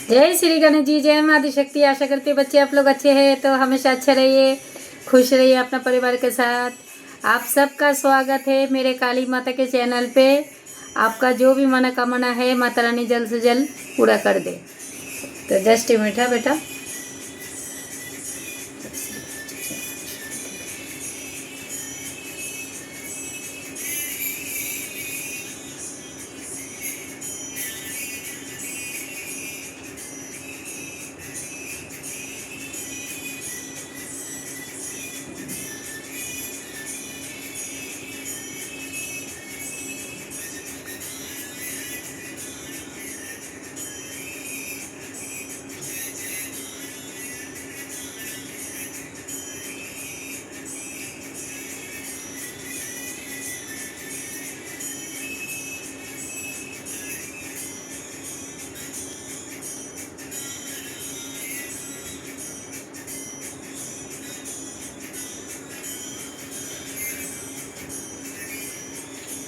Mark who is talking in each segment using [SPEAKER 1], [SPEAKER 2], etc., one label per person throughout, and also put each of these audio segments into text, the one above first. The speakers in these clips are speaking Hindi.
[SPEAKER 1] जय श्री गणेश जी, जय माता शक्ति। आशा करती हूँ बच्चे आप लोग अच्छे हैं, तो हमेशा अच्छे रहिए, खुश रहिए अपना परिवार के साथ। आप सबका स्वागत है मेरे काली माता के चैनल पे। आपका जो भी मनोकामना है माता रानी जल्द से जल्द पूरा कर दे। तो जस्ट मीठा बेटा।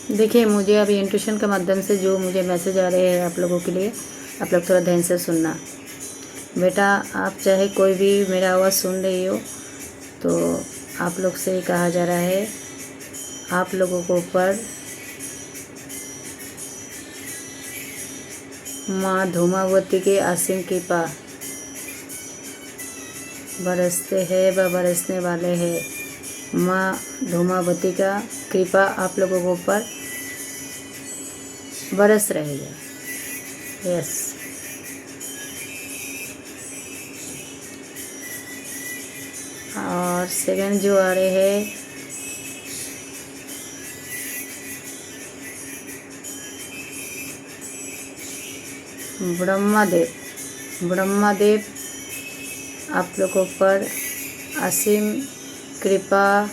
[SPEAKER 1] देखिए, मुझे अभी इंट्यूशन के माध्यम से जो मुझे मैसेज आ रहे हैं आप लोगों के लिए, आप लोग थोड़ा ध्यान से सुनना। बेटा, आप चाहे कोई भी मेरा आवाज़ सुन रही हो, तो आप लोग से ही कहा जा रहा है, आप लोगों को ऊपर माँ धूमावती के असीम कृपा बरसते हैं व बरसने वाले हैं। माँ धूमावती का कृपा आप लोगों के ऊपर बरस रही है। यस, और सेकंड जो आ रहे हैं, ब्रह्मादेव आप लोगों पर असीम कृपा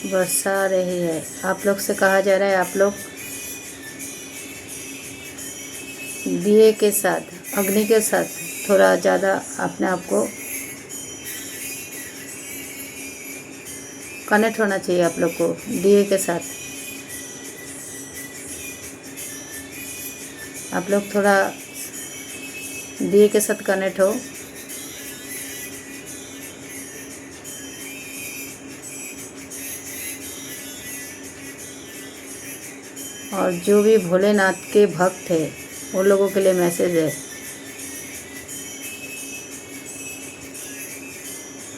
[SPEAKER 1] बरसा रही है। आप लोग से कहा जा रहा है, आप लोग दिए के साथ, अग्नि के साथ थोड़ा ज़्यादा अपने आप को कनेक्ट होना चाहिए। आप लोग को दिए के साथ आप लोग थोड़ा दिए के साथ कनेक्ट हो। और जो भी भोलेनाथ के भक्त है उन लोगों के लिए मैसेज है,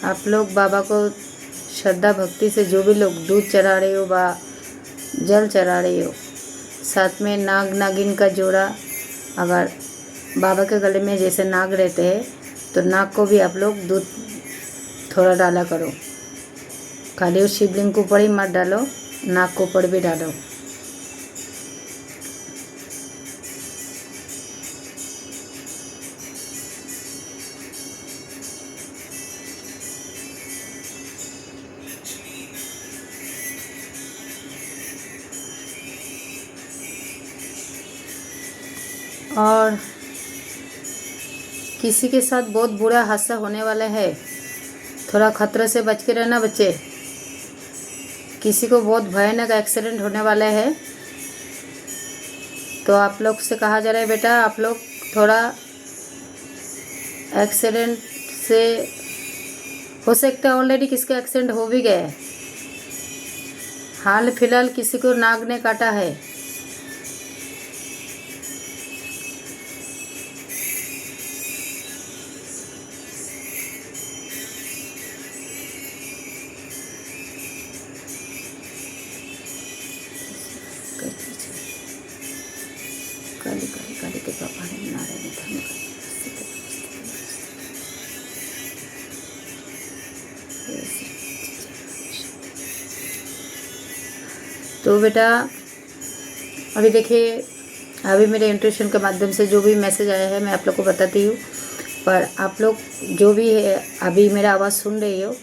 [SPEAKER 1] आप लोग बाबा को श्रद्धा भक्ति से जो भी लोग दूध चढ़ा रहे हो व जल चढ़ा रहे हो, साथ में नाग नागिन का जोड़ा, अगर बाबा के गले में जैसे नाग रहते हैं तो नाग को भी आप लोग दूध थोड़ा डाला करो। खाली उस शिवलिंग के ऊपर ही मत डालो, नाग के ऊपर भी डालो। और किसी के साथ बहुत बुरा हादसा होने वाला है, थोड़ा खतरे से बच के रहना बच्चे। किसी को बहुत भयानक एक्सीडेंट होने वाला है, तो आप लोग से कहा जा रहा है, बेटा आप लोग थोड़ा एक्सीडेंट से, हो सकता है ऑलरेडी किसका एक्सीडेंट हो भी गया है, हाल फिलहाल किसी को नाग ने काटा है। काली काली काली के पापा ने नारायण धर्म तो बेटा अभी देखिए, अभी मेरे इंट्यूशन के माध्यम से जो भी मैसेज आया है मैं आप लोग को बताती हूँ। पर आप लोग जो भी है अभी मेरा आवाज़ सुन रही हो,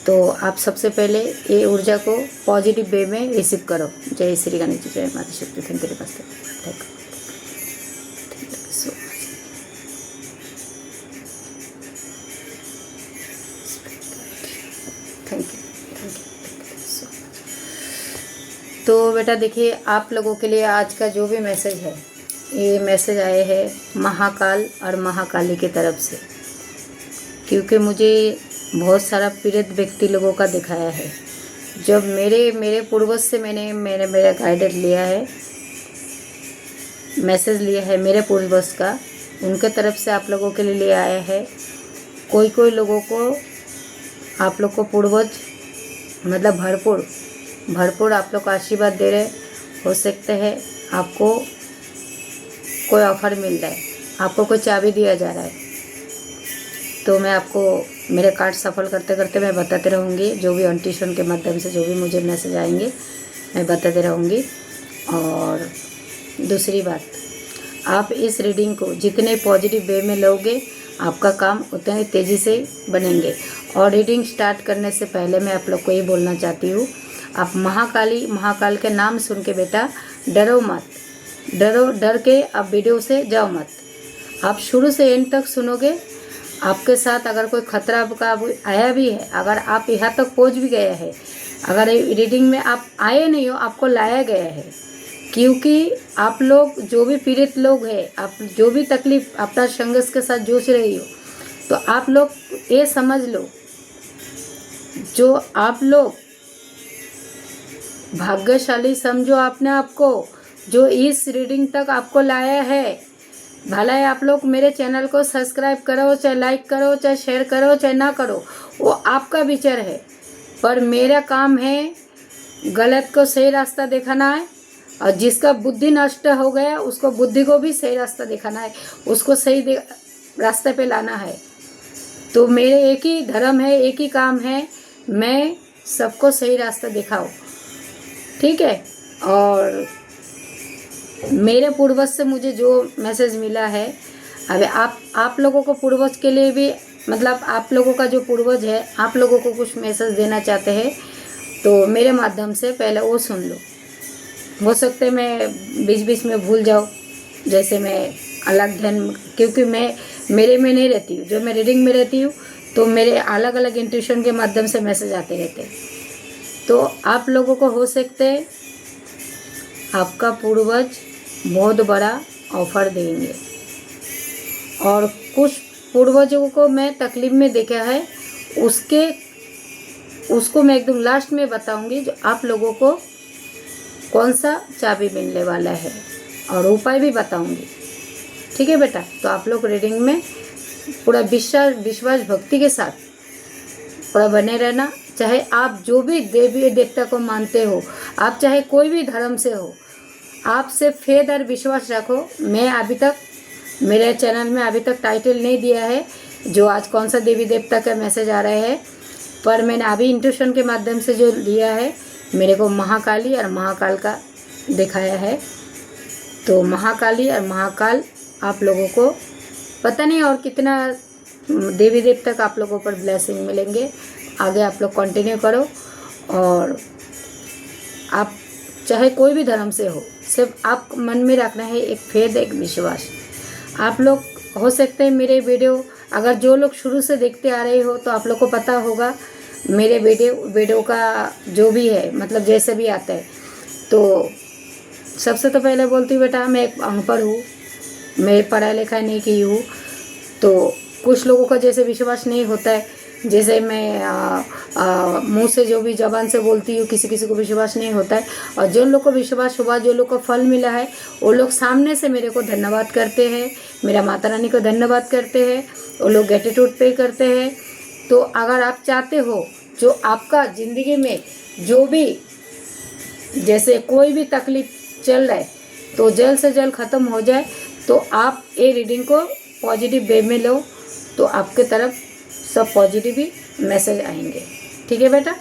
[SPEAKER 1] तो आप सबसे पहले ये ऊर्जा को पॉजिटिव वे में रिसीव करो। जय श्री गणेश जी, जय माता शक्ति। Thank you, thank you so much. Thank you so much. तो बेटा देखिए, आप लोगों के लिए आज का जो भी मैसेज है, ये मैसेज आए हैं महाकाल और महाकाली की तरफ से, क्योंकि मुझे बहुत सारा पीड़ित व्यक्ति लोगों का दिखाया है। जब मेरे पूर्वज से मेरा गाइडेड लिया है, मैसेज लिया है मेरे पूर्वज का, उनके तरफ से आप लोगों के लिए आया है। कोई लोगों को आप लोग को पूर्वज मतलब भरपूर आप लोग आशीर्वाद दे रहे। हो सकते हैं आपको कोई ऑफ़र मिल रहा है, आपको कोई चाबी दिया जा रहा है। तो मैं आपको मेरे कार्ड सफल करते करते मैं बताते रहूँगी, जो भी ऑनट्यूशन के माध्यम से जो भी मुझे मैसेज आएंगे मैं बताते रहूँगी। और दूसरी बात, आप इस रीडिंग को जितने पॉजिटिव वे में लोगे, आपका काम उतने तेज़ी से बनेंगे। और रीडिंग स्टार्ट करने से पहले मैं आप लोग को ये बोलना चाहती हूँ, आप महाकाल के नाम सुन के बेटा डरो मत, डर के आप वीडियो से जाओ मत। आप शुरू से एंड तक सुनोगे। आपके साथ अगर कोई खतरा का आया भी है, अगर आप यहाँ तक पहुँच भी गए हैं, अगर रीडिंग में आप आए नहीं हो, आपको लाया गया है, क्योंकि आप लोग जो भी पीड़ित लोग हैं, आप जो भी तकलीफ अपना संघर्ष के साथ जूझ रही हो, तो आप लोग ये समझ लो, जो आप लोग भाग्यशाली समझो आपने आपको, जो इस रीडिंग तक आपको लाया है। भला है आप लोग मेरे चैनल को सब्सक्राइब करो, चाहे लाइक करो, चाहे शेयर करो, चाहे ना करो, वो आपका विचार है। पर मेरा काम है गलत को सही रास्ता दिखाना है, और जिसका बुद्धि नष्ट हो गया उसको बुद्धि को भी सही रास्ता दिखाना है, उसको सही रास्ते पे लाना है। तो मेरे एक ही धर्म है, एक ही काम है, मैं सबको सही रास्ता दिखाऊं, ठीक है। और मेरे पूर्वज से मुझे जो मैसेज मिला है, अब आप लोगों को पूर्वज के लिए भी, मतलब आप लोगों का जो पूर्वज है, आप लोगों को कुछ मैसेज देना चाहते हैं, तो मेरे माध्यम से पहले वो सुन लो। हो सकते मैं बीच में भूल जाऊँ, जैसे मैं अलग ध्यान, क्योंकि मैं मेरे में नहीं रहती हूँ, जो मैं रीडिंग में रहती हूँ, तो मेरे अलग अलग इंट्यूशन के माध्यम से मैसेज आते रहते हैं। तो आप लोगों को हो सकते आपका पूर्वज बहुत बड़ा ऑफर देंगे, और कुछ पूर्वजों को मैं तकलीफ में देखा है, उसको मैं एकदम लास्ट में बताऊंगी, जो आप लोगों को कौन सा चाबी मिलने वाला है, और उपाय भी बताऊंगी, ठीक है बेटा। तो आप लोग रीडिंग में पूरा विश्वास भक्ति के साथ पूरा बने रहना। चाहे आप जो भी देवी देवता को मानते हो, आप चाहे कोई भी धर्म से हो, आप सिर्फ फेथ और विश्वास रखो। मैं अभी तक मेरे चैनल में अभी तक टाइटल नहीं दिया है जो आज कौन सा देवी देवता का मैसेज आ रहा है, पर मैंने अभी इंट्यूशन के माध्यम से जो लिया है, मेरे को महाकाली और महाकाल का दिखाया है। तो महाकाली और महाकाल आप लोगों को पता नहीं और कितना देवी देवता का आप लोगों पर ब्लेसिंग मिलेंगे। आगे आप लोग कंटिन्यू करो, और आप चाहे कोई भी धर्म से हो, सिर्फ आप मन में रखना है एक फेथ, एक विश्वास। आप लोग हो सकते हैं मेरे वीडियो, अगर जो लोग शुरू से देखते आ रहे हो, तो आप लोग को पता होगा मेरे वीडियो का जो भी है, मतलब जैसे भी आता है। तो सबसे तो पहले बोलती हूँ बेटा, मैं एक अनपढ़ हूँ, मैं पढ़ाई लिखाई नहीं की हूँ, तो कुछ लोगों का जैसे विश्वास नहीं होता है, जैसे मैं मुंह से जो भी ज़बान से बोलती हूँ, किसी किसी को विश्वास नहीं होता है। और जो लोग को विश्वास हुआ, जो लोग को फल मिला है, वो लोग सामने से मेरे को धन्यवाद करते हैं, मेरा माता रानी को धन्यवाद करते हैं, वो लोग ग्रेटिट्यूड पे करते हैं। तो अगर आप चाहते हो जो आपका ज़िंदगी में जो भी जैसे कोई भी तकलीफ चल रहा है, तो जल्द से जल्द ख़त्म हो जाए, तो आप ये रीडिंग को पॉजिटिव वे में लो, तो आपके तरफ सब पॉजिटिव ही मैसेज आएंगे, ठीक है बेटा।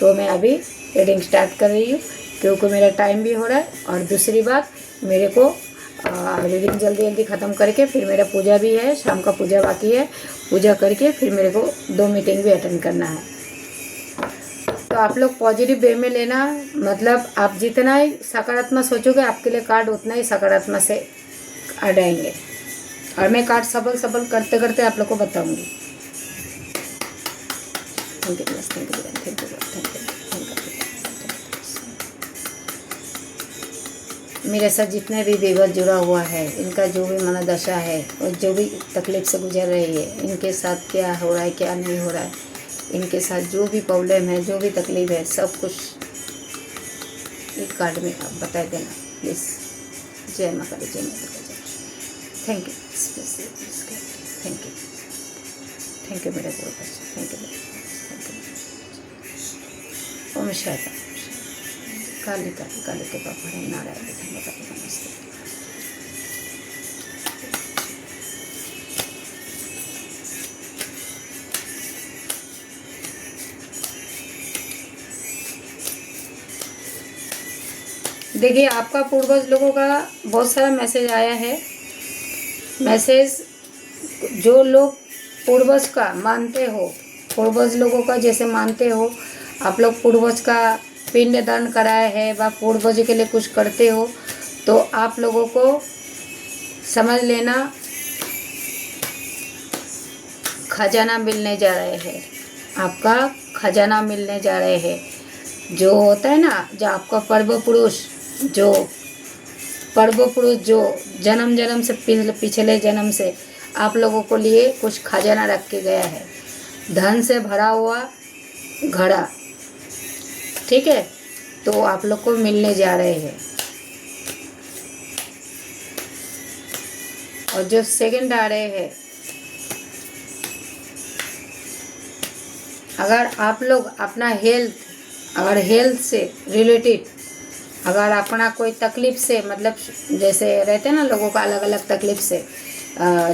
[SPEAKER 1] तो मैं अभी रीडिंग स्टार्ट कर रही हूँ, क्योंकि मेरा टाइम भी हो रहा है, और दूसरी बात मेरे को रीडिंग जल्दी ख़त्म करके फिर मेरा पूजा भी है, शाम का पूजा बाकी है, पूजा करके फिर मेरे को 2 मीटिंग भी अटेंड करना है। तो आप लोग पॉजिटिव वे में लेना, मतलब आप जितना ही सकारात्मक सोचोगे, आपके लिए कार्ड उतना ही सकारात्मक से आ जाएंगे। और मैं कार्ड सफल करते करते आप लोग को बताऊंगी। Thank you. मेरे साथ जितने भी विवाद जुड़ा हुआ है, इनका जो भी मनोदशा है और जो भी तकलीफ से गुजर रही है, इनके साथ क्या हो रहा है क्या नहीं हो रहा है, इनके साथ जो भी प्रॉब्लम है जो भी तकलीफ है सब कुछ एक कार्ड में आप बता देना प्लीज़। जय माता दी, जय माता दी। Thank you, thank you, thank you मेरे गुरु बच्चे, थैंक यू, ओम शांति। काली काली काली के पापा नारायण नमस्ते। देखिए, आपका पूर्वज लोगों का बहुत सारा मैसेज आया है। मैसेज जो लोग पूर्वज का मानते हो, पूर्वज लोगों का जैसे मानते हो, आप लोग पूर्वज का पिंडदान कराए है व पूर्वज के लिए कुछ करते हो, तो आप लोगों को समझ लेना खजाना मिलने जा रहे हैं। आपका खजाना मिलने जा रहे हैं। जो होता है ना, जो आपका पर्व पुरुष जो जन्म जन्म से पिछले जन्म से आप लोगों को लिए कुछ खजाना रख के गया है, धन से भरा हुआ घड़ा, ठीक है, तो आप लोग को मिलने जा रहे हैं। और जो सेकंड आ रहे हैं, अगर आप लोग अपना हेल्थ से रिलेटेड अगर अपना कोई तकलीफ से, मतलब जैसे रहते हैं ना लोगों का अलग अलग तकलीफ से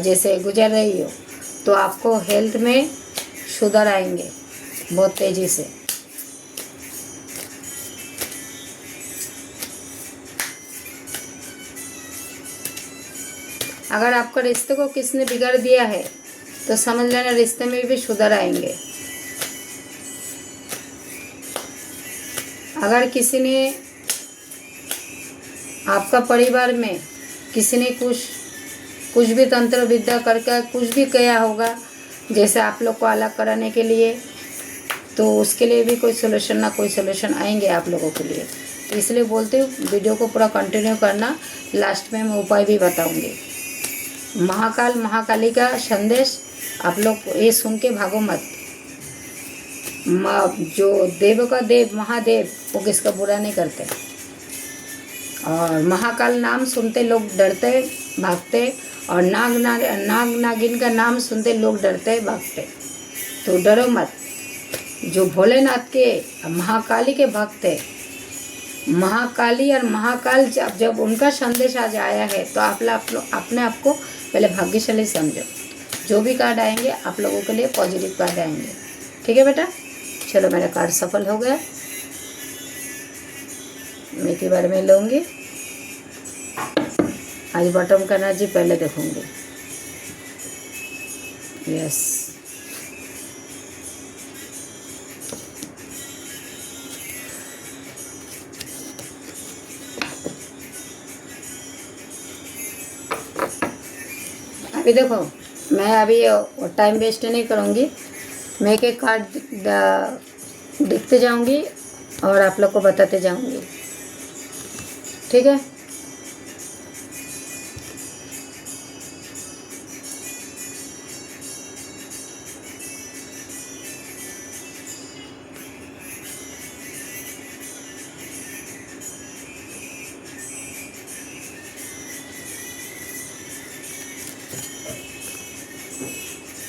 [SPEAKER 1] जैसे गुजर रही हो, तो आपको हेल्थ में सुधार आएंगे बहुत तेज़ी से। अगर आपका रिश्ते को किसने बिगाड़ दिया है तो समझ लेना रिश्ते में भी सुधार आएंगे। अगर किसी ने आपका परिवार में किसी ने कुछ भी तंत्र विद्या करके कुछ भी किया होगा जैसे आप लोग को अलग कराने के लिए, तो उसके लिए भी कोई सोल्यूशन ना कोई सोल्यूशन आएंगे आप लोगों के लिए। इसलिए बोलते हूँ वीडियो को पूरा कंटिन्यू करना, लास्ट में मैं उपाय भी बताऊंगी। महाकाल महाकाली का संदेश आप लोग ये सुन के भागो मत। जो देव का देव महादेव वो किसका बुरा नहीं करते, और महाकाल नाम सुनते लोग डरते भागते, और नाग नागिन का नाम सुनते लोग डरते भागते। तो डरो मत। जो भोलेनाथ के महाकाली के भक्त है, महाकाली और महाकाल जब उनका संदेश आज आया है, तो आप अपने आप को पहले भाग्यशाली समझो। जो भी कार्ड आएंगे आप लोगों के लिए पॉजिटिव कार्ड आएंगे, ठीक है बेटा। चलो मेरा कार्ड सफल हो गया, मैं के बारे में लूँगी। आज बॉटम का एनर्जी पहले देखूँगी। यस, अभी देखो मैं अभी टाइम वेस्ट नहीं करूँगी, मैं एक एक कार्ड देखते जाऊँगी और आप लोग को बताते जाऊँगी, ठीक है।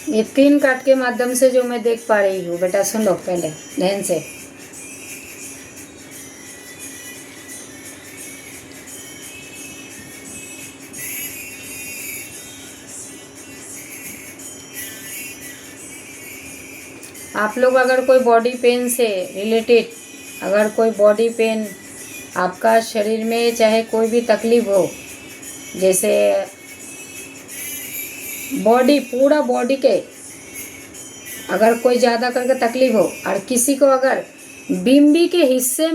[SPEAKER 1] ये 3 कार्ड के माध्यम से जो मैं देख पा रही हूँ बेटा, सुन लो पहले ध्यान से। आप लोग अगर कोई बॉडी पेन से रिलेटेड, अगर कोई बॉडी पेन आपका शरीर में, चाहे कोई भी तकलीफ हो, जैसे बॉडी पूरा बॉडी के अगर कोई ज़्यादा करके तकलीफ हो, और किसी को अगर बिम्बी के हिस्से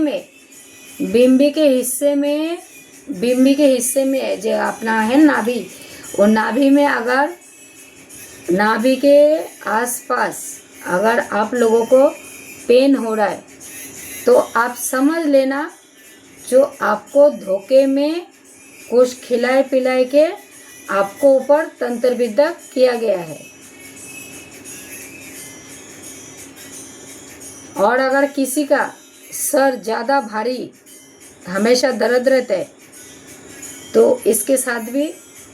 [SPEAKER 1] में जो अपना है नाभि, वो नाभि में अगर नाभि के आसपास अगर आप लोगों को पेन हो रहा है, तो आप समझ लेना जो आपको धोखे में कुछ खिलाए पिलाए के आपको ऊपर तंत्र विद्या किया गया है। और अगर किसी का सर ज़्यादा भारी हमेशा दर्द रहता है तो इसके साथ भी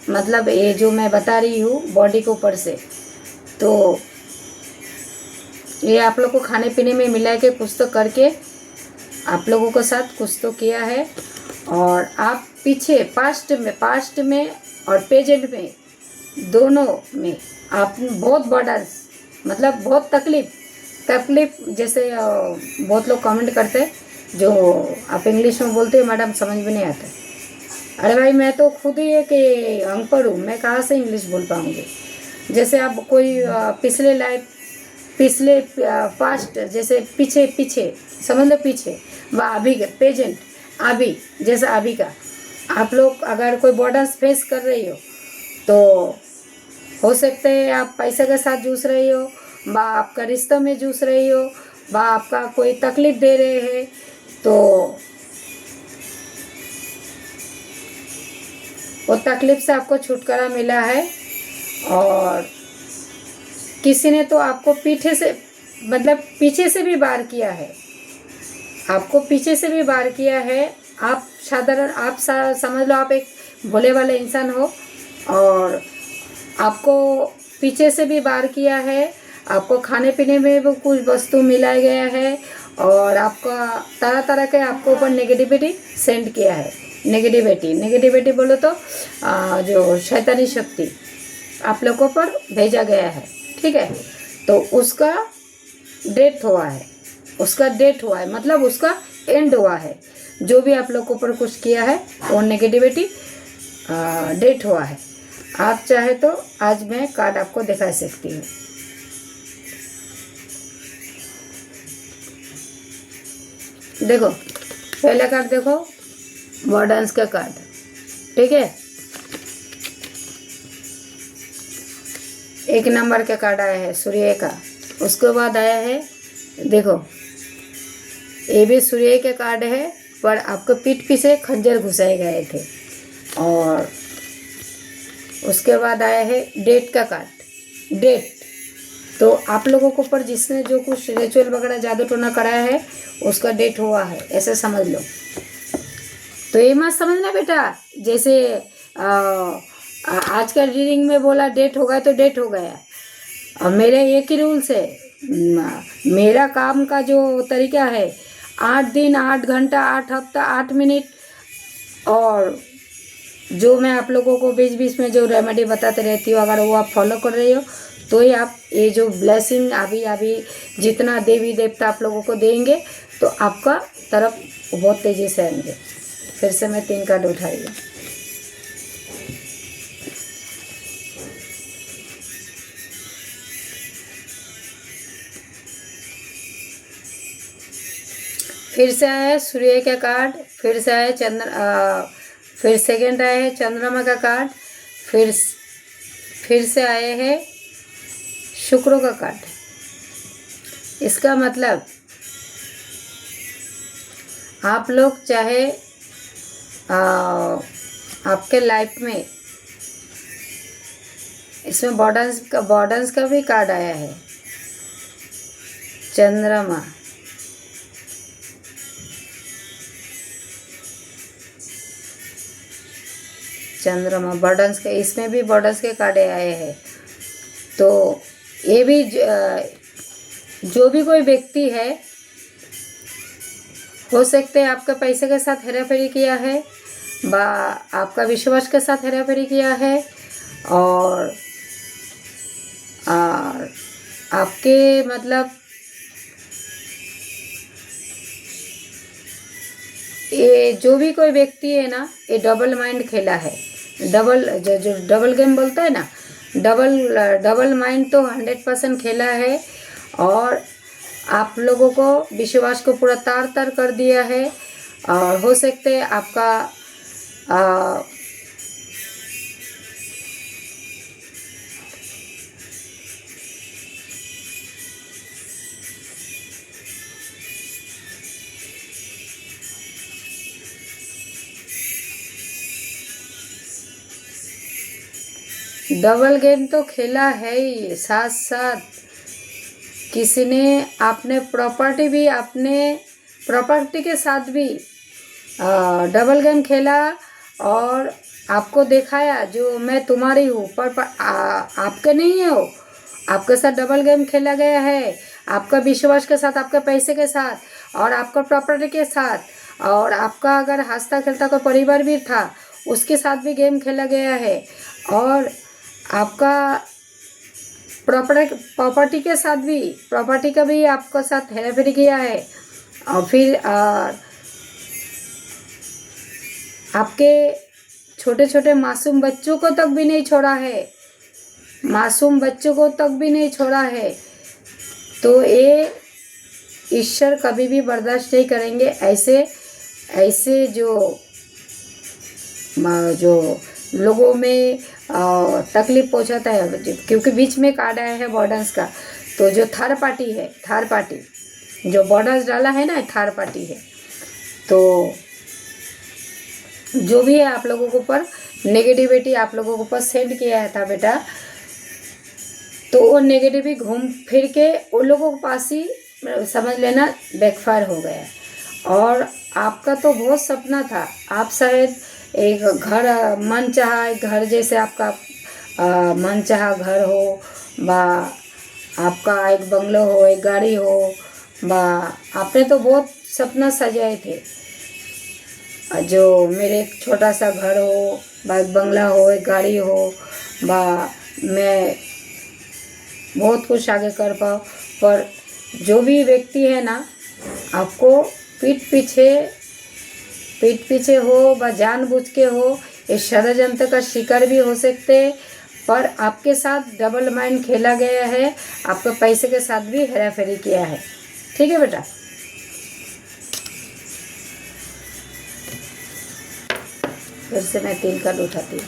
[SPEAKER 1] मतलब ये जो मैं बता रही हूँ बॉडी के ऊपर से, तो ये आप लोग को खाने पीने में मिला के कुछ तो करके आप लोगों के साथ कुछ तो किया है। और आप पीछे पास्ट में और प्रेजेंट में दोनों में आप बहुत बर्डन मतलब बहुत तकलीफ जैसे बहुत लोग कमेंट करते हैं जो आप इंग्लिश में बोलते हैं मैडम समझ में नहीं आता। अरे भाई मैं तो खुद ही एक अनपढ़ हूँ, मैं कहाँ से इंग्लिश बोल पाऊँगी। जैसे आप कोई पिछले पास्ट जैसे पीछे समझ लो पीछे व अभी का प्रेजेंट अभी जैसे अभी का आप लोग अगर कोई बॉर्डर्स फेस कर रही हो तो हो सकते है आप पैसे के साथ जूझ रही हो व आपका रिश्तों में जूझ रही हो व आपका कोई तकलीफ दे रहे हैं, तो वो तकलीफ से आपको छुटकारा मिला है। और किसी ने तो आपको पीछे से भी वार किया है, आपको पीछे से भी वार किया है। आप समझ लो आप एक भोले वाले इंसान हो और आपको पीछे से भी वार किया है, आपको खाने पीने में भी कुछ वस्तु मिलाया गया है और आपका तरह तरह के आपको ऊपर नेगेटिविटी सेंड किया है। नेगेटिविटी बोलो तो जो शैतानी शक्ति आप लोगों पर भेजा गया है, ठीक है। तो उसका डेथ हुआ है मतलब उसका एंड हुआ है। जो भी आप लोग को ऊपर कुछ किया है वो नेगेटिविटी डेथ हुआ है। आप चाहे तो आज मैं कार्ड आपको दिखा सकती हूँ। देखो पहला कार्ड देखो, बॉर्डन्स का कार्ड, ठीक है। 1 नंबर का कार्ड आया है सूर्य का। उसके बाद आया है देखो ये भी सूर्य के कार्ड है पर आपको पीठ पीछे खंजर घुसाए गए थे। और उसके बाद आया है डेट का कार्ड। डेट तो आप लोगों के ऊपर जिसने जो कुछ रिचुअल वगैरह जादू टोना कराया है उसका डेट हुआ है, ऐसे समझ लो। तो ये मत समझना बेटा जैसे आज का रीडिंग में बोला डेट हो गया तो डेट हो गया। और मेरे एक ही रूल्स है, मेरा काम का जो तरीका है 8 दिन 8 घंटा 8 हफ्ता 8 मिनट। और जो मैं आप लोगों को बीच बीच में जो रेमेडी बताते रहती हूँ अगर वो आप फॉलो कर रही हो तो ही आप ये जो ब्लेसिंग अभी जितना देवी देवता आप लोगों को देंगे तो आपका तरफ बहुत तेज़ी से आएंगे। फिर से मैं 3 कार्ड उठाइए। फिर से आया है सूर्य का कार्ड, फिर से आया फिर सेकंड आया है चंद्रमा का कार्ड, फिर से आए हैं शुक्र का कार्ड। इसका मतलब आप लोग चाहे आपके लाइफ में इसमें बॉर्डन्स का भी कार्ड आया है। चंद्रमा बॉर्डन्स के, इसमें भी बॉर्डन्स के कार्ड आए हैं। तो ये भी जो भी कोई व्यक्ति है हो सकते हैं आपका पैसे के साथ हेराफेरी किया है बा आपका विश्वास के साथ हेराफेरी किया है और आपके मतलब ये जो भी कोई व्यक्ति है ना ये डबल माइंड खेला है। जो डबल गेम बोलता है ना, डबल माइंड तो 100% खेला है और आप लोगों को विश्वास को पूरा तार कर दिया है। और हो सकते है आपका डबल गेम तो खेला है ही, साथ साथ किसी ने अपने प्रॉपर्टी के साथ भी डबल गेम खेला और आपको दिखाया जो मैं तुम्हारी हूँ, पर आपके नहीं हो। आपके साथ डबल गेम खेला गया है, आपका विश्वास के साथ, आपके पैसे के साथ और आपका प्रॉपर्टी के साथ, और आपका अगर हंसता खेलता कोई परिवार भी था उसके साथ भी गेम खेला गया है, और आपका प्रॉपर्टी के साथ भी, प्रॉपर्टी का भी आपके साथ हेरा फेरी किया है। और फिर आपके छोटे छोटे मासूम बच्चों को तक भी नहीं छोड़ा है, मासूम बच्चों को तक भी नहीं छोड़ा है। तो ये ईश्वर कभी भी बर्दाश्त नहीं करेंगे ऐसे जो लोगों में तकलीफ पहुंचाता है। क्योंकि बीच में कार्ड आया है बॉर्डर्स का, तो जो थर्ड पार्टी जो बॉर्डर्स डाला है ना, थर्ड पार्टी है। तो जो भी है आप लोगों के ऊपर नेगेटिविटी आप लोगों के ऊपर सेंड किया था बेटा, तो वो नेगेटिविटी घूम फिर के उन लोगों के पास ही समझ लेना बैकफायर हो गया। और आपका तो बहुत सपना था, आप शायद एक घर मन चाहा घर जैसे आपका मन चाहा घर हो, बा आपका एक बंगलो हो, एक गाड़ी हो, बा आपने तो बहुत सपना सजाए थे। जो मेरे एक छोटा सा घर हो, बा एक बंगला हो, एक गाड़ी हो, बा मैं बहुत कुछ आगे कर पाओ। पर जो भी व्यक्ति है ना, आपको पीठ पीछे हो व जानबूझ के हो, इस षड्यंत्र का शिकार भी हो सकते। पर आपके साथ डबल माइंड खेला गया है, आपके पैसे के साथ भी हेरा फेरी किया है। ठीक है बेटा, फिर से मैं 3 कार्ड उठाती हूँ।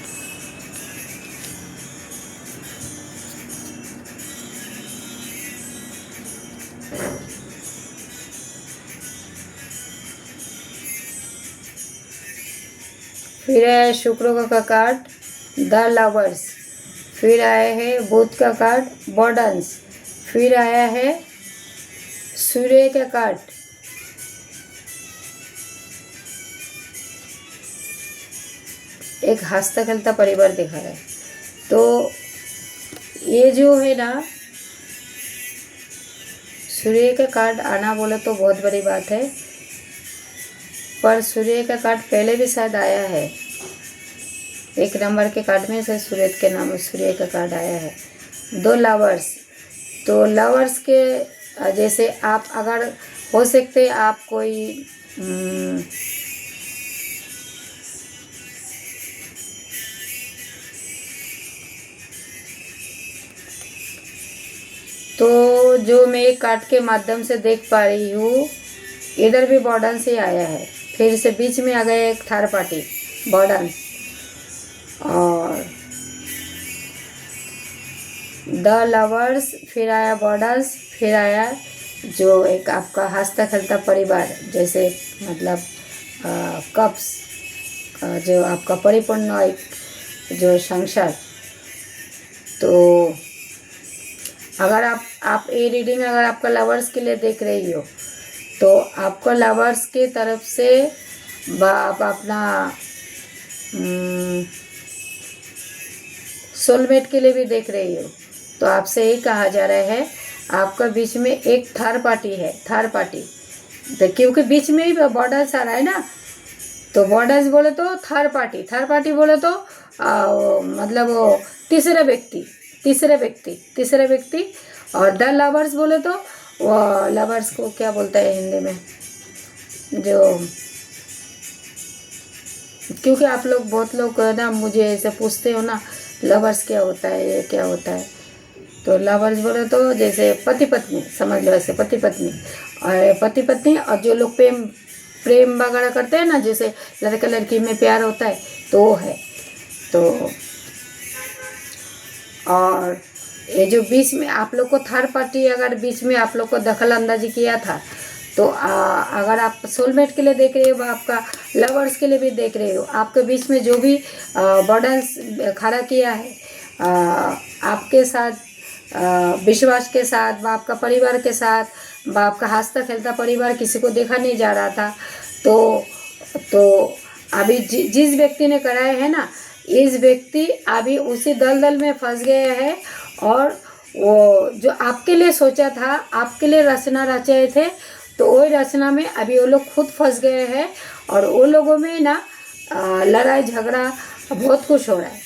[SPEAKER 1] फिर आया शुक्र का कार्ड द लवर्स, फिर आया है बुध का कार्ड बर्डन्स, फिर आया है सूर्य का कार्ड एक हंसता खेलता परिवार दिखा रहा है। तो ये जो है ना, सूर्य का कार्ड आना बोले तो बहुत बड़ी बात है, पर सूर्य का कार्ड पहले भी शायद आया है। 1 नंबर के कार्ड में से सूर्य के नाम सूर्य का कार्ड आया है। 2 लवर्स, तो लवर्स के जैसे आप अगर हो सकते आप कोई तो जो मैं एक कार्ड के माध्यम से देख पा रही हूँ, इधर भी बॉर्डर से आया है, फिर से बीच में आ गया एक थर्ड पार्टी बॉर्डर, और द लवर्स, फिर आया बॉर्डर्स, फिर आया जो एक आपका हंसता खेलता परिवार, जैसे मतलब कप्स जो आपका परिपूर्ण एक जो संसार। तो अगर आप ये रीडिंग अगर आपका लवर्स के लिए देख रही हो, तो आपका लवर्स की तरफ से आप अपना सोलमेट के लिए भी देख रही हो, तो आपसे यही कहा जा रहा है आपका बीच में एक थर्ड पार्टी है, थर्ड पार्टी। तो क्योंकि बीच में ही बॉर्डर्स आ रहा है ना, तो बॉर्डर्स बोले तो थर्ड पार्टी बोले तो मतलब वो तीसरा व्यक्ति, और द लवर्स बोले तो वो लवर्स को क्या बोलता है हिंदी में, जो क्योंकि आप लोग बहुत लोग ना मुझे ऐसे पूछते हो ना लवर्स क्या होता है, ये क्या होता है, तो लवर्स बोले तो जैसे पति पत्नी समझ लो, ऐसे पति पत्नी और जो लोग प्रेम वगैरह करते हैं ना, जैसे लड़का लड़की में प्यार होता है, तो वो है। तो और ये जो बीच में आप लोग को थर्ड पार्टी अगर बीच में आप लोग को दखल अंदाजी किया था, तो अगर आप सोलमेट के लिए देख रहे हो, आपका लवर्स के लिए भी देख रहे हो, आपके बीच में जो भी बॉर्डर्स खड़ा किया है, आपके साथ विश्वास के साथ व आपका परिवार के साथ व आपका हंसता खेलता परिवार किसी को देखा नहीं जा रहा था। तो अभी जिस व्यक्ति ने कराए है ना, इस व्यक्ति अभी उसी दलदल में फंस गए हैं। और वो जो आपके लिए सोचा था, आपके लिए रचना रचे थे, तो वही रचना में अभी वो लोग खुद फंस गए हैं। और वो लोगों में ना लड़ाई झगड़ा बहुत कुछ हो रहा है,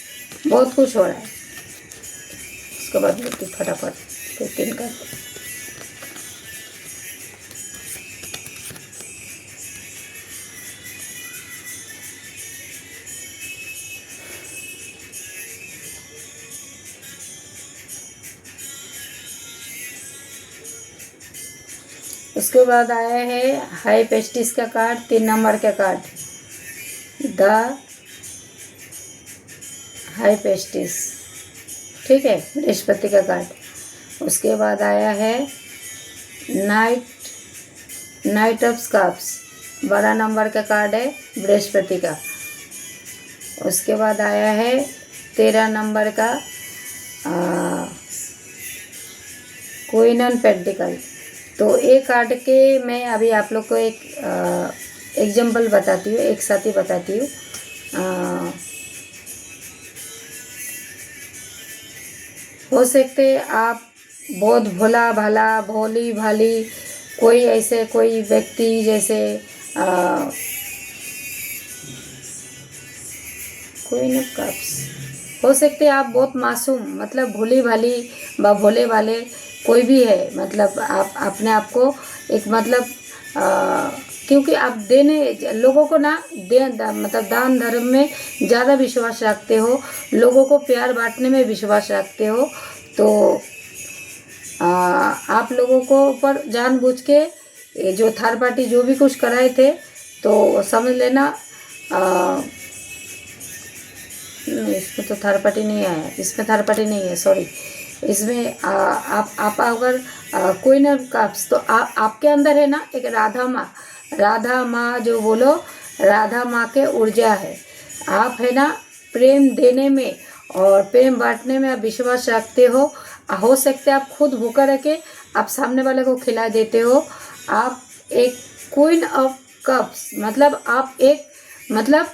[SPEAKER 1] बहुत कुछ हो रहा है। उसके बाद व्यक्ति फटाफट 15 कर। उसके बाद आया है हाई पेस्टिस का कार्ड, 3 नंबर का कार्ड, द हाई पेस्टिस, ठीक है, बृहस्पति का कार्ड। उसके बाद आया है नाइट ऑफ कप्स, 12 नंबर का कार्ड है बृहस्पति का। उसके बाद आया है 13 नंबर का क्वीन ऑफ पेंटिकल। तो एक कार्ड के मैं अभी आप लोग को एक एग्जाम्पल बताती हूँ, एक साथ ही बताती हूँ। हो सकते आप बहुत भोला भाला, भोली भाली कोई ऐसे कोई व्यक्ति जैसे क्वीन ऑफ कप्स, हो सकते आप बहुत मासूम, मतलब भोली भाली व भोले भाले कोई भी है, मतलब आप अपने आप को एक मतलब क्योंकि आप देने लोगों को ना मतलब दान धर्म में ज़्यादा विश्वास रखते हो, लोगों को प्यार बांटने में विश्वास रखते हो। तो आप लोगों को ऊपर जानबूझ के ये जो थर्ड पार्टी जो भी कुछ कराए थे, तो समझ लेना इसमें तो थर्ड पार्टी नहीं आया, इसमें थर्ड पार्टी नहीं है, सॉरी। इसमें आप अगर क्वीन ऑफ कप्स, तो आपके अंदर है ना एक राधा माँ जो बोलो, राधा माँ के ऊर्जा है। आप है ना प्रेम देने में और प्रेम बांटने में आप विश्वास रखते हो सकते आप खुद भूखा रह के आप सामने वाले को खिला देते हो। आप एक क्वीन ऑफ कप्स, मतलब आप एक मतलब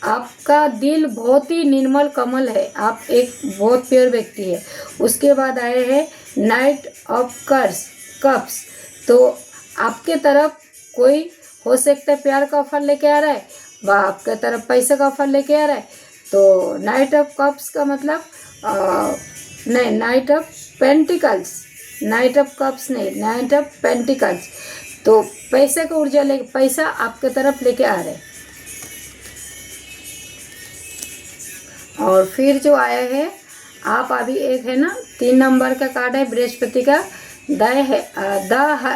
[SPEAKER 1] आपका दिल बहुत ही निर्मल कमल है, आप एक बहुत प्योर व्यक्ति है। उसके बाद आए हैं नाइट ऑफ कप्स, तो आपके तरफ कोई हो सकता है प्यार का ऑफर लेके आ रहा है, व आपके तरफ पैसे का ऑफर लेके आ रहा है। तो नाइट ऑफ कप्स का मतलब नहीं, night of pentacles, night of cups नहीं, नाइट ऑफ पेंटिकल्स। तो पैसे का ऊर्जा पैसा आपके तरफ लेके आ रहे हैं। और फिर जो आया है आप अभी एक है ना 3 नंबर का कार्ड है बृहस्पति का, द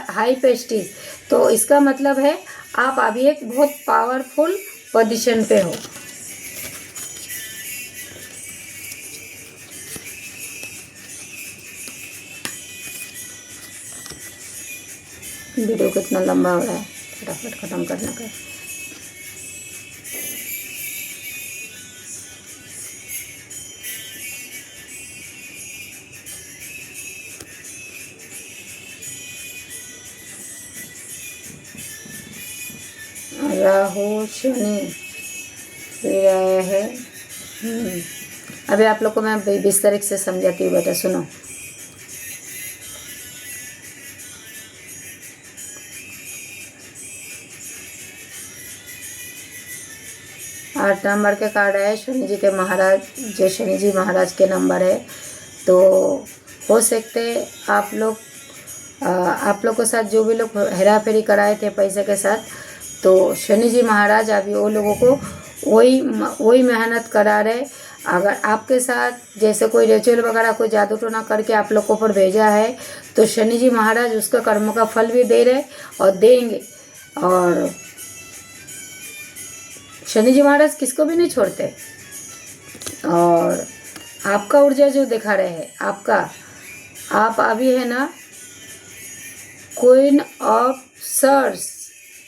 [SPEAKER 1] हाई पेस्टिस। तो इसका मतलब है आप अभी एक बहुत पावरफुल पोजीशन पे हो। वीडियो कितना लंबा हो रहा है, फटाफट ख़त्म करने का। राहु शनि फिर आया है। अभी आप लोग को मैं 20 तारीख से समझाती हूँ बेटा, सुनो। आठ नंबर के कार्ड है शनि जी के महाराज, जो शनि जी महाराज के नंबर है। तो हो सकते आप लोग के साथ जो भी लोग हेरा फेरी कराए थे पैसे के साथ, तो शनि जी महाराज अभी वो लोगों को वही मेहनत करा रहे। अगर आपके साथ जैसे कोई रिचुअल वगैरह कोई जादू टोना करके आप लोग को ऊपर भेजा है, तो शनि जी महाराज उसका कर्म का फल भी दे रहे और देंगे। और शनि जी महाराज किसको भी नहीं छोड़ते। और आपका ऊर्जा जो दिखा रहे हैं आप अभी है ना क्वीन ऑफ सर्स।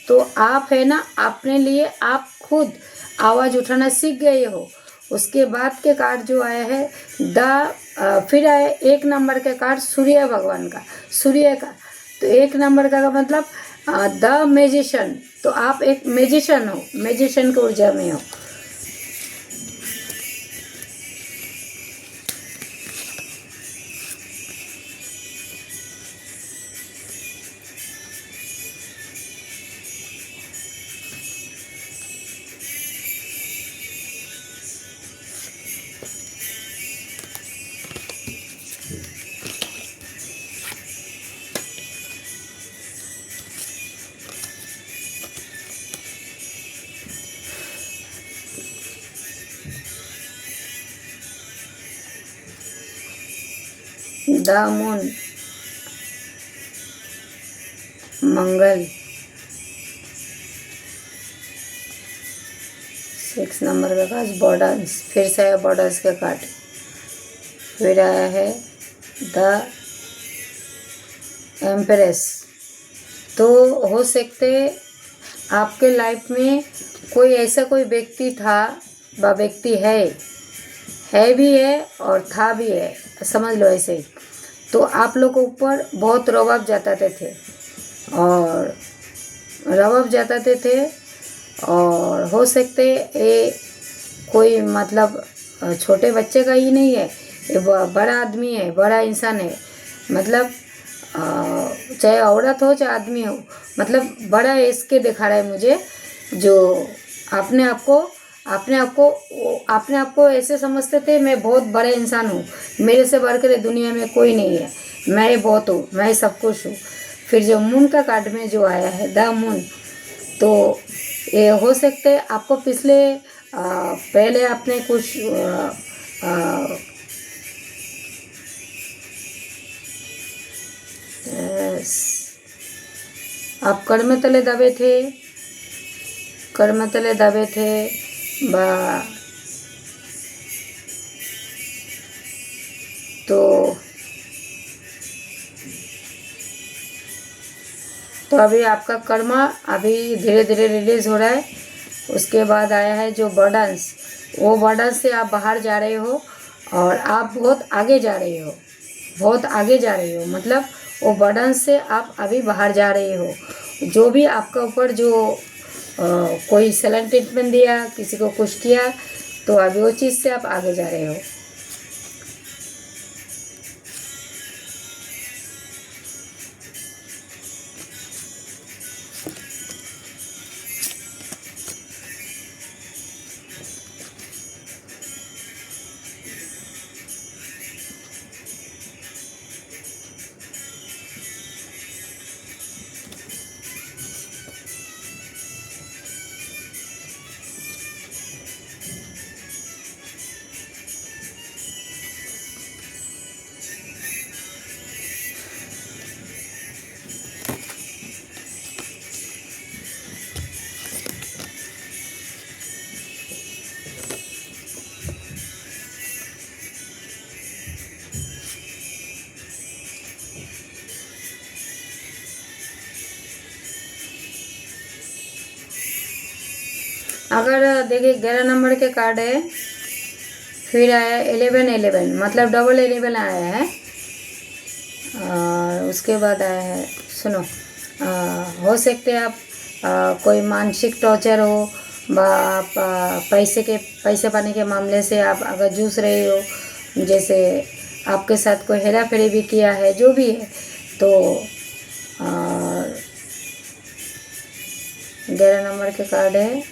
[SPEAKER 1] तो आप है ना अपने लिए आप खुद आवाज़ उठाना सीख गए हो। उसके बाद के कार्ड जो आया है फिर आया 1 नंबर के कार्ड सूर्य भगवान का, सूर्य का। तो 1 नंबर का मतलब द मैजिशियन। तो आप एक मैजिशियन हो, मैजिशियन की ऊर्जा में हो। The moon, Mangal. 6 नंबर का कार्ड बॉर्डर्स, फिर से आया बॉर्डर्स के कार्ड। फिर आया है द एम्प्रेस। तो हो सकते आपके लाइफ में कोई ऐसा कोई व्यक्ति था व व्यक्ति है भी है और था भी है, समझ लो ऐसे ही। तो आप लोग के ऊपर बहुत रौब जताते थे और रौब जताते थे, और हो सकते ये कोई मतलब छोटे बच्चे का ही नहीं है, ये बड़ा आदमी है, बड़ा इंसान है। मतलब चाहे औरत हो चाहे आदमी हो, मतलब बड़ा एज के दिखा रहा है मुझे। जो अपने आप को ऐसे समझते थे मैं बहुत बड़े इंसान हूँ, मेरे से बढ़कर दुनिया में कोई नहीं है, मैं बहुत हूँ, मैं सब कुछ हूँ। फिर जो मून का कार्ड में जो आया है द मून, तो ये हो सकते आपको पहले आपने कुछ आप कर्म तले दबे थे बा, तो अभी आपका कर्म अभी धीरे धीरे रिलीज हो रहा है। उसके बाद आया है जो बर्डन्स, वो बर्डन्स से आप बाहर जा रहे हो और आप बहुत आगे जा रहे हो, मतलब वो बर्डन से आप अभी बाहर जा रहे हो। जो भी आपका ऊपर जो कोई साइलेंट ट्रीटमेंट दिया, किसी को कुछ किया, तो अभी वो चीज़ से आप आगे जा रहे हो। अगर देखिए 11 नंबर के कार्ड है, फिर आया 11 मतलब डबल 11 आया है। और उसके बाद आया है, सुनो, हो सकते आप कोई मानसिक टॉर्चर हो, आप पैसे पाने के मामले से आप अगर जूझ रहे हो, जैसे आपके साथ कोई हेरा फेरी भी किया है, जो भी है, तो 11 नंबर के कार्ड है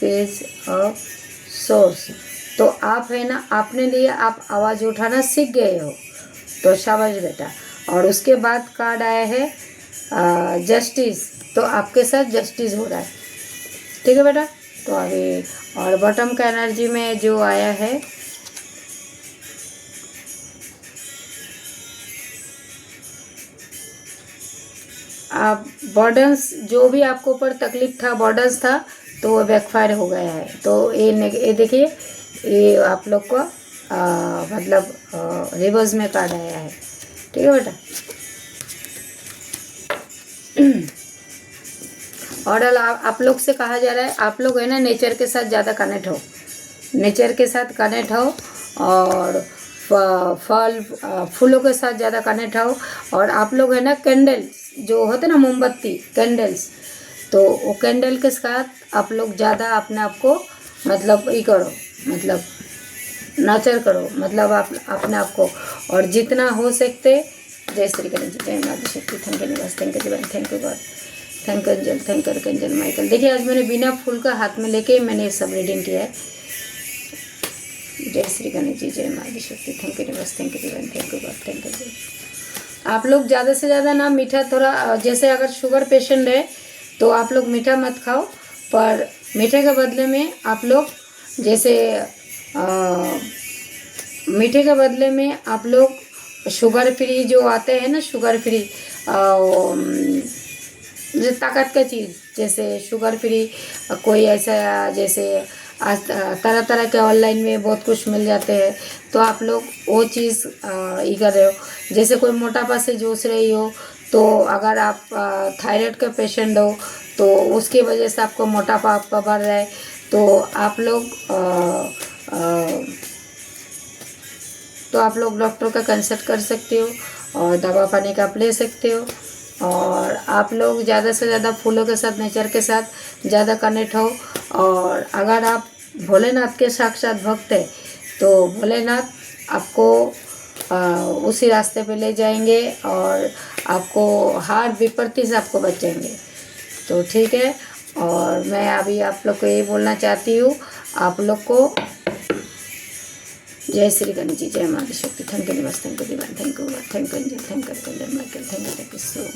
[SPEAKER 1] पेज ऑफ सोर्स। तो आप है ना, आपने लिए आप आवाज़ उठाना सीख गए हो, तो शाबाश बेटा। और उसके बाद कार्ड आया है जस्टिस, तो आपके साथ जस्टिस हो रहा है, ठीक है बेटा। तो अभी और बॉटम का एनर्जी में जो आया है, आप बर्डन्स, जो भी आपको ऊपर तकलीफ था, बर्डन्स था, तो वो बैकफायर हो गया है। तो ये देखिए, ये आप लोग को मतलब रिवर्स में कार्ड आया है, ठीक है बेटा। और आप लोग से कहा जा रहा है, आप लोग है ना नेचर के साथ ज़्यादा कनेक्ट हो, नेचर के साथ कनेक्ट हो और फल फूलों के साथ ज़्यादा कनेक्ट हो। और आप लोग है ना कैंडल्स जो होते ना मोमबत्ती कैंडल्स, तो वो कैंडल के साथ आप लोग ज़्यादा अपने आप को मतलब ये करो, मतलब नर्चर करो, मतलब आप अपने आप को। और जितना हो सकते, जय श्री गणेश जी, जय माता शक्ति, थैंक यू निवास, thank you divine, thank you God, thank you angel, thank you angel Michael. देखिए आज मैंने बिना फूल का हाथ में लेके मैंने ये सब रीडिंग किया है। जय श्री गणेश जी, जय माता शक्ति, थैंक यू निवास, thank you divine, thank you God, thank you. आप लोग ज़्यादा से ज़्यादा ना मीठा थोड़ा, जैसे अगर शुगर पेशेंट है तो आप लोग मीठा मत खाओ, पर मीठे के बदले में आप लोग जैसे मीठे के बदले में आप लोग शुगर फ्री जो आते हैं ना, शुगर फ्री जो ताकत का चीज़, जैसे शुगर फ्री कोई ऐसा, जैसे आज तरह तरह के ऑनलाइन में बहुत कुछ मिल जाते हैं, तो आप लोग वो चीज़ ये कर रहे हो। जैसे कोई मोटापा से जूझ रही हो, तो अगर आप थायराइड के पेशेंट हो तो उसकी वजह से आपको मोटापा आपका बढ़ रहा है, तो आप लोग डॉक्टर का कंसल्ट कर सकते हो और दवा पानी का आप ले सकते हो। और आप लोग ज़्यादा से ज़्यादा फूलों के साथ, नेचर के साथ ज़्यादा कनेक्ट हो। और अगर आप भोलेनाथ के साक्षात भक्त हैं तो भोलेनाथ आपको उसी रास्ते पे ले जाएंगे और आपको हर विपत्ति से आपको बचाएंगे। तो ठीक है, और मैं अभी आप लोग को यही बोलना चाहती हूँ, आप लोग को जय श्री गणेश जी, जय माता शक्ति, थैंक यू निवास, thank you divine, thank you God, thank you angel, thank you angel Michael, thank you so.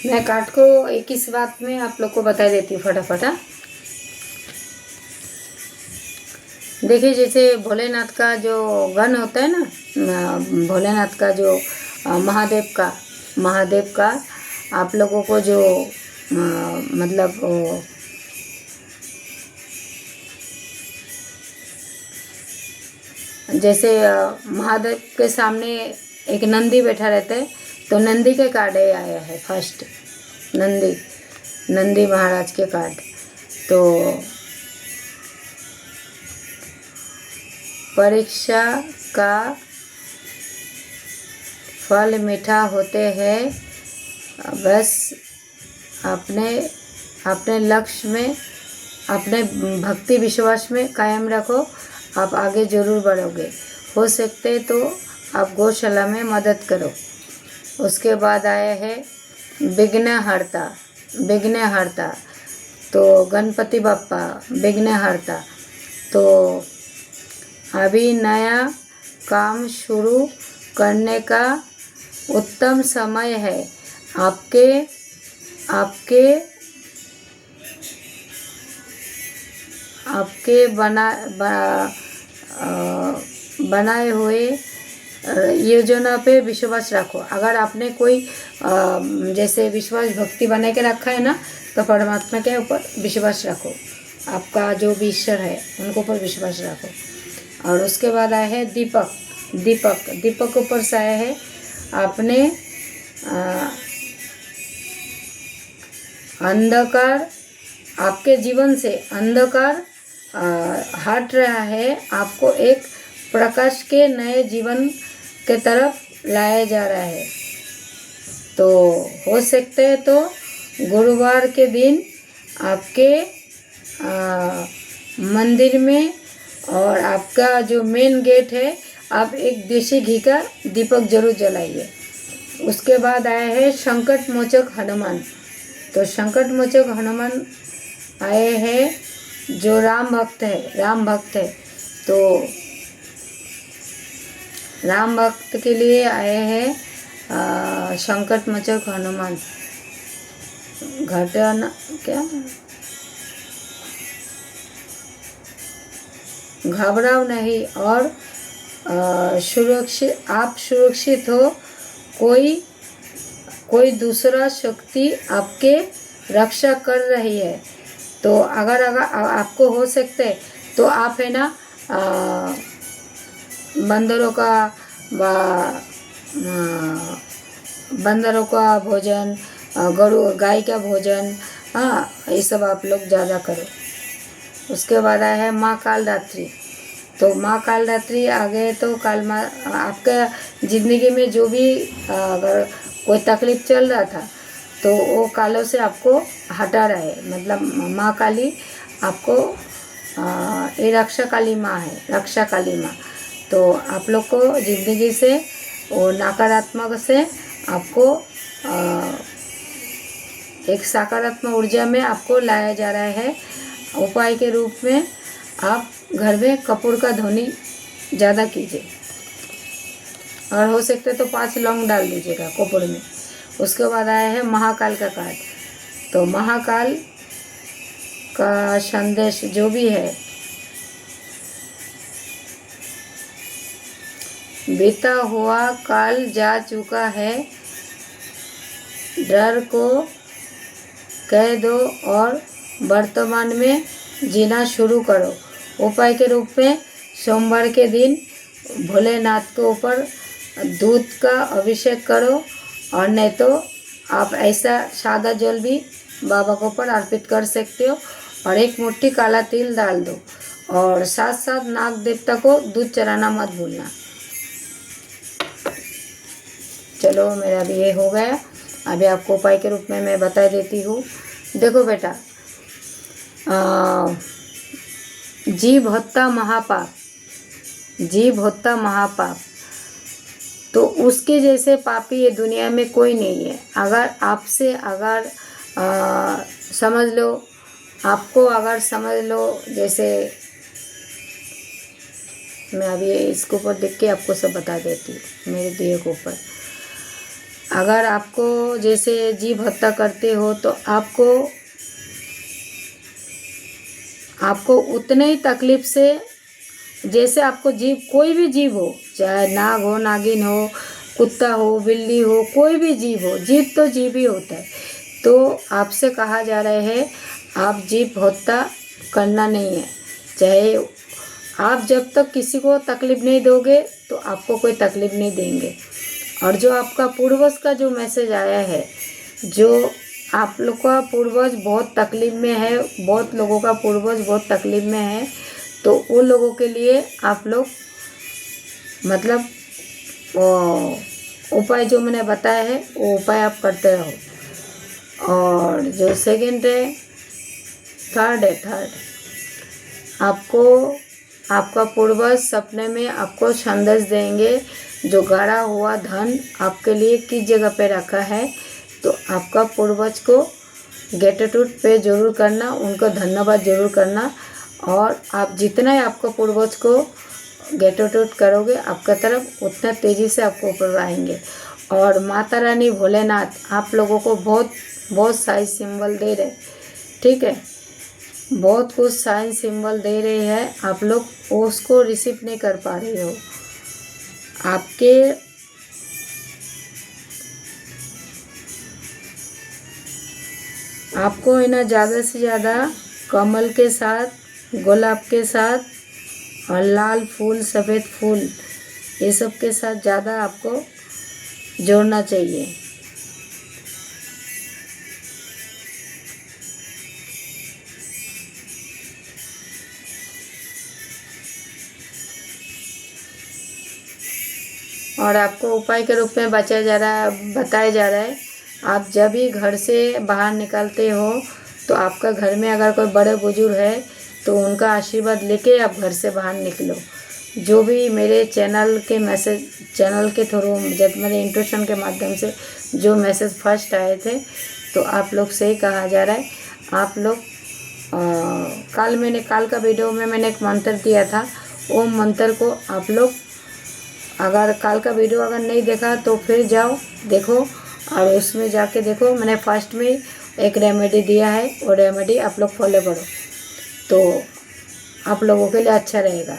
[SPEAKER 1] मैं कार्ड को एक इस बात में आप लोग को बता देती हूँ फटाफट। देखिए जैसे भोलेनाथ का जो गण होता है ना, भोलेनाथ का जो महादेव का आप लोगों को जो मतलब जैसे महादेव के सामने एक नंदी बैठा रहता है, तो नंदी के कार्ड आया है फर्स्ट, नंदी महाराज के कार्ड। तो परीक्षा का फल मीठा होते हैं, बस अपने लक्ष्य में, अपने भक्ति विश्वास में कायम रखो, आप आगे ज़रूर बढ़ोगे। हो सकते तो आप गौशाला में मदद करो। उसके बाद आया है विघ्नहर्ता, तो गणपति बप्पा विघ्नहर्ता। तो अभी नया काम शुरू करने का उत्तम समय है। आपके बनाए हुए योजना पे विश्वास रखो। अगर आपने कोई जैसे विश्वास भक्ति बना के रखा है ना, तो परमात्मा के ऊपर विश्वास रखो, आपका जो भी ईश्वर है उनको ऊपर विश्वास रखो। और उसके बाद आया है दीपक ऊपर से आया है, आपने अंधकार, आपके जीवन से अंधकार हट रहा है, आपको एक प्रकाश के नए जीवन के तरफ लाया जा रहा है। तो हो सकते है तो गुरुवार के दिन आपके मंदिर में और आपका जो मेन गेट है, आप एक देसी घी का दीपक जरूर जलाइए। उसके बाद आया है संकट मोचक हनुमान। तो संकट मोचक हनुमान आए हैं जो राम भक्त है। तो राम भक्त के लिए आए हैं संकट मोचक हनुमान। घटना क्या घबराओ नहीं और आप सुरक्षित हो। कोई दूसरा शक्ति आपके रक्षा कर रही है। तो अगर आपको हो सकते तो आप है ना बंदरों का भोजन, गाय का भोजन, हाँ ये सब आप लोग ज़्यादा करो। उसके बाद आया है माँ कालरात्रि। तो माँ कालरात्रि आ गए तो काल माँ आपके ज़िंदगी में जो भी अगर कोई तकलीफ चल रहा था तो वो कालों से आपको हटा रहा है। मतलब माँ काली आपको ये रक्षा काली माँ है, रक्षा काली माँ। तो आप लोग को ज़िंदगी से वो नकारात्मक से आपको एक सकारात्मक ऊर्जा में आपको लाया जा रहा है। उपाय के रूप में आप घर में कपूर का ध्वनि ज़्यादा कीजिए, अगर हो सकते तो 5 लौंग डाल दीजिएगा कपूर में। उसके बाद आया है महाकाल का कार्ड। तो महाकाल का संदेश जो भी है, बीता हुआ काल जा चुका है, डर को कह दो और वर्तमान में जीना शुरू करो। उपाय के रूप में सोमवार के दिन भोलेनाथ के ऊपर दूध का अभिषेक करो, और नहीं तो आप ऐसा सादा जल भी बाबा के ऊपर अर्पित कर सकते हो। और एक मुट्ठी काला तिल डाल दो, और साथ साथ नाग देवता को दूध चढ़ाना मत भूलना। चलो मेरा अभी ये हो गया। अभी आपको उपाय के रूप में मैं बता देती हूँ। देखो बेटा, जीव हत्या महापाप, जीव हत्या महापाप, तो उसके जैसे पापी ये दुनिया में कोई नहीं है। अगर आपसे समझ लो, आपको अगर समझ लो, जैसे मैं अभी इसके ऊपर देख के आपको सब बता देती हूँ मेरे दिए के ऊपर। अगर आपको जैसे जीव हत्या करते हो तो आपको उतने ही तकलीफ से, जैसे आपको जीव, कोई भी जीव हो, चाहे नाग हो, नागिन हो, कुत्ता हो, बिल्ली हो, कोई भी जीव हो, जीव तो जीव ही होता है। तो आपसे कहा जा रहा है आप जीव हत्या करना नहीं है। चाहे आप जब तक किसी को तकलीफ नहीं दोगे तो आपको कोई तकलीफ नहीं देंगे। और जो आपका पूर्वज का जो मैसेज आया है, जो आप लोग का पूर्वज बहुत तकलीफ में है, बहुत लोगों का पूर्वज बहुत तकलीफ में है, तो उन लोगों के लिए आप लोग मतलब उपाय जो मैंने बताया है वो उपाय आप करते रहो। और जो सेकंड है, थर्ड आपको आपका पूर्वज सपने में आपको संदेश देंगे, जो गाड़ा हुआ धन आपके लिए किस जगह पे रखा है। तो आपका पूर्वज को ग्रेटिट्यूड पे जरूर करना, उनको धन्यवाद जरूर करना। और आप जितना ही आपको पूर्वज को ग्रेटिट्यूड करोगे आपका तरफ, उतना तेज़ी से आपको ऊपर आएंगे। और माता रानी भोलेनाथ आप लोगों को बहुत साइज सिंबल दे रहे, ठीक है, बहुत कुछ साइन सिंबल दे रहे हैं। आप लोग उसको रिसीव नहीं कर पा रहे हो। आपको इन्हें ज़्यादा से ज़्यादा कमल के साथ, गुलाब के साथ और लाल फूल, सफ़ेद फूल, ये सब के साथ ज़्यादा आपको जोड़ना चाहिए। और आपको उपाय के रूप में बताया जा रहा है, आप जब भी घर से बाहर निकलते हो तो आपका घर में अगर कोई बड़े बुजुर्ग है तो उनका आशीर्वाद लेके आप घर से बाहर निकलो। जो भी मेरे चैनल के थ्रू, जब मेरे इंट्रोडक्शन के माध्यम से जो मैसेज फर्स्ट आए थे, तो आप लोग से ही कहा जा रहा है, आप लोग काल का वीडियो में मैंने एक मंत्र दिया था, वो मंत्र को आप लोग अगर काल का वीडियो अगर नहीं देखा तो फिर जाओ देखो, और उसमें जाके देखो, मैंने फर्स्ट में एक रेमेडी दिया है, वो रेमेडी आप लोग फॉलो करो। तो आप लोगों के लिए अच्छा रहेगा।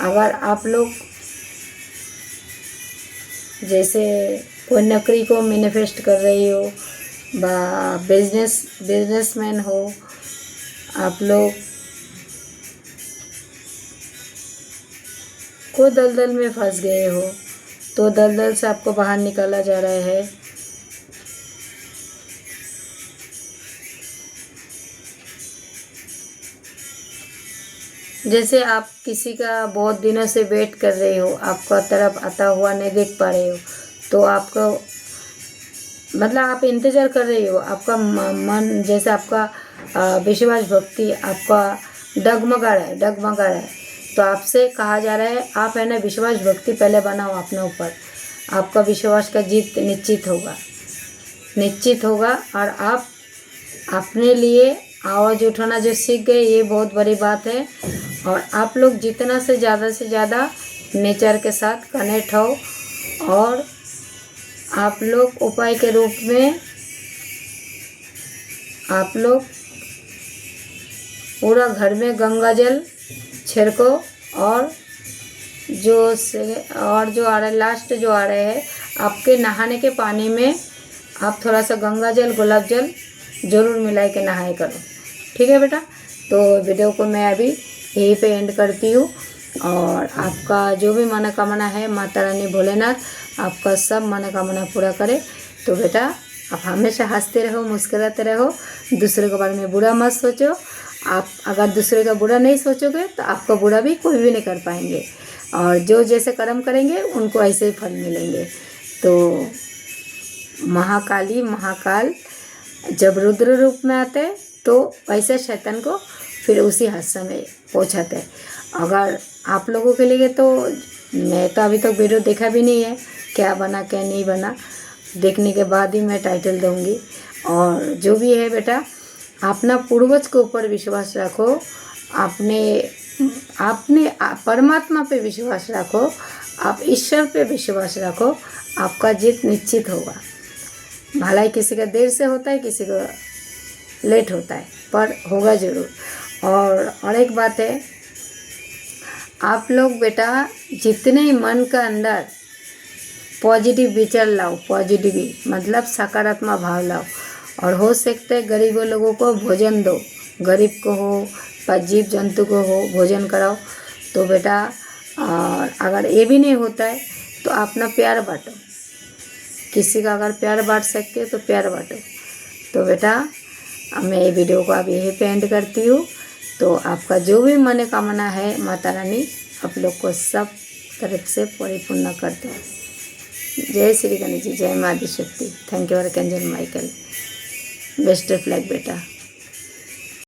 [SPEAKER 1] अगर आप लोग जैसे कोई नौकरी को मैनिफेस्ट कर रही हो, बिजनेसमैन हो, आप लोग को दलदल में फंस गए हो, तो दलदल से आपको बाहर निकाला जा रहा है। जैसे आप किसी का बहुत दिनों से वेट कर रहे हो, आपका तरफ आता हुआ नहीं देख पा रहे हो, तो आपको मतलब आप इंतज़ार कर रहे हो, आपका मन जैसे आपका विश्वास भक्ति आपका डगमगा रहा है। तो आपसे कहा जा रहा है आप है ना विश्वास भक्ति पहले बनाओ अपने ऊपर, आपका विश्वास का जीत निश्चित होगा। और आप अपने लिए आवाज़ उठाना जो सीख गए, ये बहुत बड़ी बात है। और आप लोग जितना से ज़्यादा नेचर के साथ कनेक्ट हो, और आप लोग उपाय के रूप में आप लोग पूरा घर में गंगा जल छिड़को, और जो आ रहा है लास्ट जो आ रहे हैं, आपके नहाने के पानी में आप थोड़ा सा गंगा जल गुलाब जल ज़रूर मिला के नहाए करो। ठीक है बेटा, तो वीडियो को मैं अभी यहीं पे एंड करती हूँ। और आपका जो भी मनोकामना है, माता रानी भोलेनाथ आपका सब मनोकामना पूरा करे। तो बेटा आप हमेशा हंसते रहो, मुस्कुराते रहो, दूसरे के बारे में बुरा मत सोचो। आप अगर दूसरे का बुरा नहीं सोचोगे तो आपका बुरा भी कोई भी नहीं कर पाएंगे, और जो जैसे कर्म करेंगे उनको ऐसे ही फल मिलेंगे। तो महाकाल जब रुद्र रूप में आते हैं तो वैसे शैतान को फिर उसी हादसा में पहुंचाते हैं। अगर आप लोगों के लिए तो मैं तो अभी तक वीडियो देखा भी नहीं है, क्या बना क्या नहीं बना, देखने के बाद ही मैं टाइटल दूंगी। और जो भी है बेटा, अपना पूर्वज के ऊपर विश्वास रखो, अपने परमात्मा पे विश्वास रखो, आप ईश्वर पे विश्वास रखो, आपका जीत निश्चित होगा। भलाई किसी का देर से होता है, किसी का लेट होता है, पर होगा ज़रूर। और एक बात है, आप लोग बेटा जितने मन का अंदर पॉजिटिव विचार लाओ, पॉजिटिव मतलब सकारात्मक भाव लाओ, और हो सकता है गरीबों लोगों को भोजन दो, गरीब को हो, जीव जंतु को हो, भोजन कराओ। तो बेटा और अगर ये भी नहीं होता है तो अपना प्यार बांटो, किसी का अगर प्यार बांट सकते हो तो प्यार बांटो। तो बेटा मैं ये वीडियो को अब यहीं पे एंड करती हूँ। तो आपका जो भी मनोकामना है, माता रानी आप लोग को सब तरफ से परिपूर्ण कर दो। जय श्री गणेश जी, जय माँ Adishakti. Thank you archangel Michael. Best of luck बेटा।